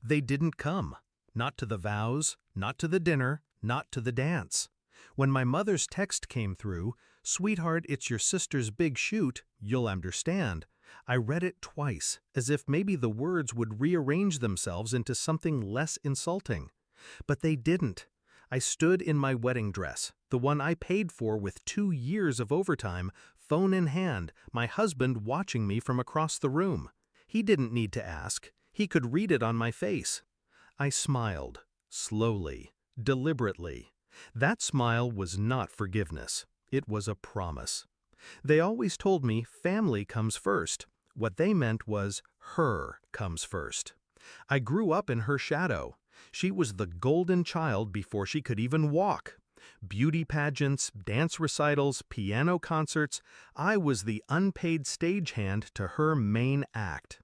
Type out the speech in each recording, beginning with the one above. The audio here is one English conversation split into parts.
They didn't come. Not to the vows, not to the dinner, not to the dance. When my mother's text came through, "Sweetheart, it's your sister's big shoot, you'll understand," I read it twice, as if maybe the words would rearrange themselves into something less insulting. But they didn't. I stood in my wedding dress, the one I paid for with 2 years of overtime, phone in hand, my husband watching me from across the room. He didn't need to ask. He could read it on my face. I smiled, slowly, deliberately. That smile was not forgiveness. It was a promise. They always told me family comes first. What they meant was her comes first. I grew up in her shadow. She was the golden child before she could even walk. Beauty pageants, dance recitals, piano concerts, I was the unpaid stagehand to her main act.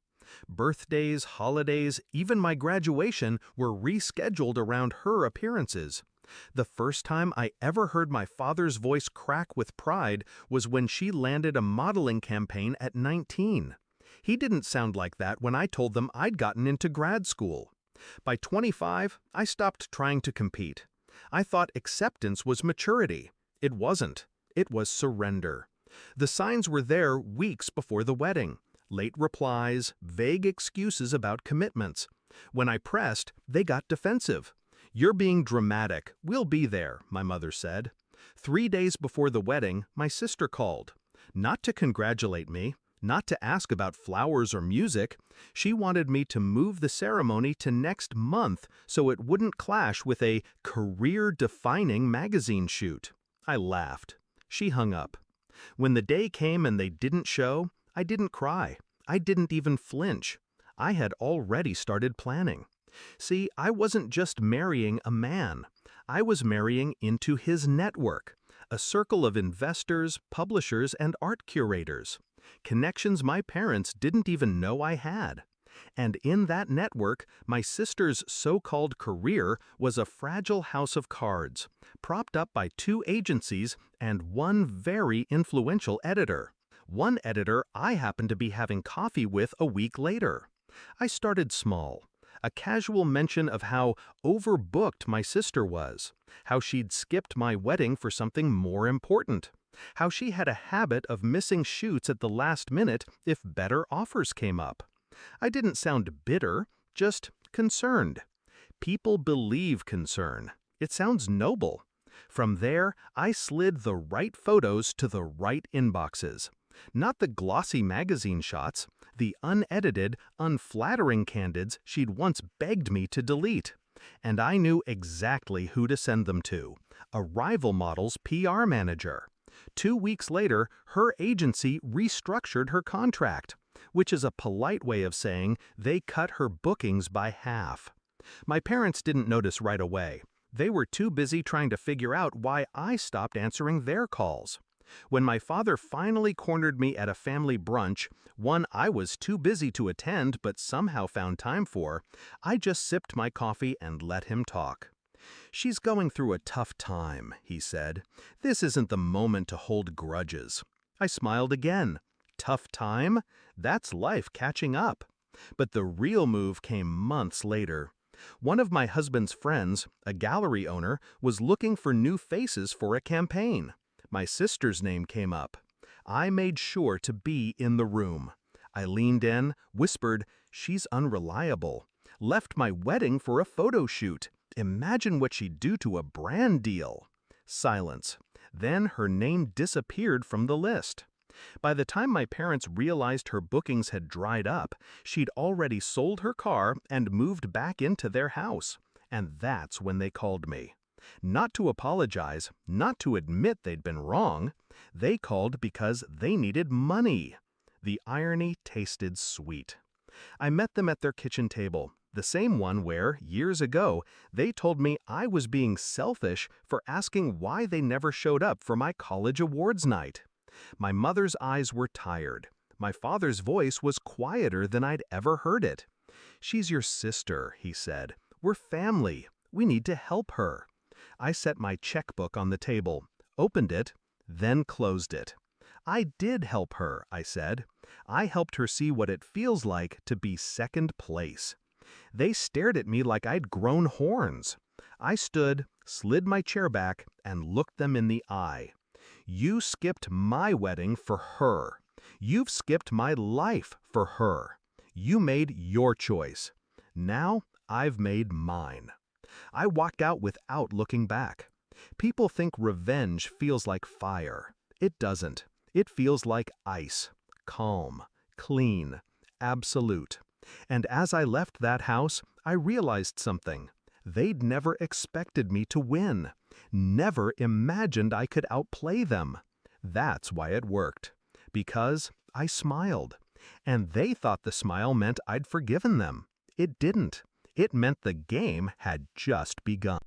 Birthdays, holidays, even my graduation were rescheduled around her appearances. The first time I ever heard my father's voice crack with pride was when she landed a modeling campaign at 19. He didn't sound like that when I told them I'd gotten into grad school. By 25, I stopped trying to compete. I thought acceptance was maturity. It wasn't. It was surrender. The signs were there weeks before the wedding. Late replies, vague excuses about commitments. When I pressed, they got defensive. "You're being dramatic. We'll be there," my mother said. 3 days before the wedding, my sister called. Not to congratulate me, not to ask about flowers or music. She wanted me to move the ceremony to next month so it wouldn't clash with a career-defining magazine shoot. I laughed. She hung up. When the day came and they didn't show, I didn't cry. I didn't even flinch. I had already started planning. See, I wasn't just marrying a man. I was marrying into his network, a circle of investors, publishers, and art curators. Connections my parents didn't even know I had. And in that network, my sister's so-called career was a fragile house of cards, propped up by 2 agencies and one very influential editor. One editor I happened to be having coffee with a week later. I started small. A casual mention of how overbooked my sister was, how she'd skipped my wedding for something more important, how she had a habit of missing shoots at the last minute if better offers came up. I didn't sound bitter, just concerned. People believe concern. It sounds noble. From there, I slid the right photos to the right inboxes. Not the glossy magazine shots, the unedited, unflattering candids she'd once begged me to delete. And I knew exactly who to send them to, a rival model's PR manager. 2 weeks later, her agency restructured her contract, which is a polite way of saying they cut her bookings by half. My parents didn't notice right away. They were too busy trying to figure out why I stopped answering their calls. When my father finally cornered me at a family brunch, one I was too busy to attend but somehow found time for, I just sipped my coffee and let him talk. "She's going through a tough time," he said. "This isn't the moment to hold grudges." I smiled again. Tough time? That's life catching up. But the real move came months later. One of my husband's friends, a gallery owner, was looking for new faces for a campaign. My sister's name came up. I made sure to be in the room. I leaned in, whispered, "She's unreliable." Left my wedding for a photo shoot. Imagine what she'd do to a brand deal. Silence. Then her name disappeared from the list. By the time my parents realized her bookings had dried up, she'd already sold her car and moved back into their house. And that's when they called me. Not to apologize, not to admit they'd been wrong. They called because they needed money. The irony tasted sweet. I met them at their kitchen table, the same one where, years ago, they told me I was being selfish for asking why they never showed up for my college awards night. My mother's eyes were tired. My father's voice was quieter than I'd ever heard it. "She's your sister," he said. "We're family. We need to help her." I set my checkbook on the table, opened it, then closed it. "I did help her," I said. "I helped her see what it feels like to be second place." They stared at me like I'd grown horns. I stood, slid my chair back, and looked them in the eye. You skipped my wedding for her. You've skipped my life for her. You made your choice. Now I've made mine. I walked out without looking back. People think revenge feels like fire. It doesn't. It feels like ice. Calm, clean, absolute. And as I left that house, I realized something. They'd never expected me to win. Never imagined I could outplay them. That's why it worked. Because I smiled. And they thought the smile meant I'd forgiven them. It didn't. It meant the game had just begun.